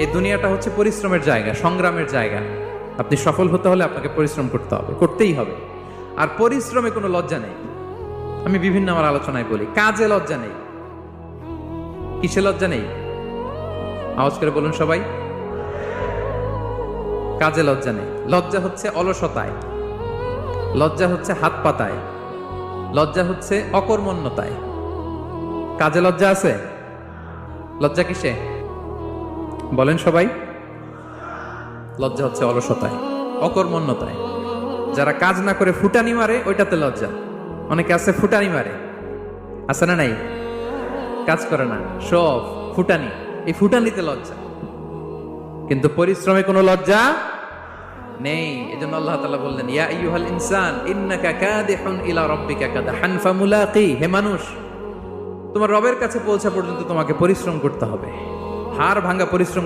এই দুনিয়াটা হচ্ছে পরিশ্রমের জায়গা, সংগ্রামের জায়গা। আপনি সফল হতে হলে আপনাকে পরিশ্রম করতে হবে, করতেই হবে। আর পরিশ্রমে কোনো লজ্জা নেই। আমি বিভিন্ন আমার আলোচনায় বলি, কাজে লজ্জা নেই। কিসে লজ্জা নেই? আওয়াজ করে বলুন সবাই। কাজে লজ্জা নেই। লজ্জা হচ্ছে অলসতায়, লজ্জা হচ্ছে হাত পাতায়, লজ্জা হচ্ছে অকর্মণ্যতায়। কাজে লজ্জা আছে? লজ্জা কিসে বলেন সবাই? লজ্জা হচ্ছে অলসতায়, অকর্মণ্যতায়। যারা কাজ না করে ফুটানি মারে ওইটাতে লজ্জা। অনেকে আছে ফুটানি মারে, আছে না নাই? কাজ করে না, সব ফুটানি, এই ফুটানিতে লজ্জা। কিন্তু পরিশ্রমে কোনো লজ্জা নেই। এজন্য আল্লাহ তাআলা বললেন, ইয়া আইয়ুহাল ইনসান ইন্নাকা কাদিহুন ইলা রাব্বিকা কাদহান ফামুলাকি। হে মানুষ, তোমার রবের কাছে পৌঁছা পর্যন্ত তোমাকে পরিশ্রম করতে হবে, হাড় ভাঙা পরিশ্রম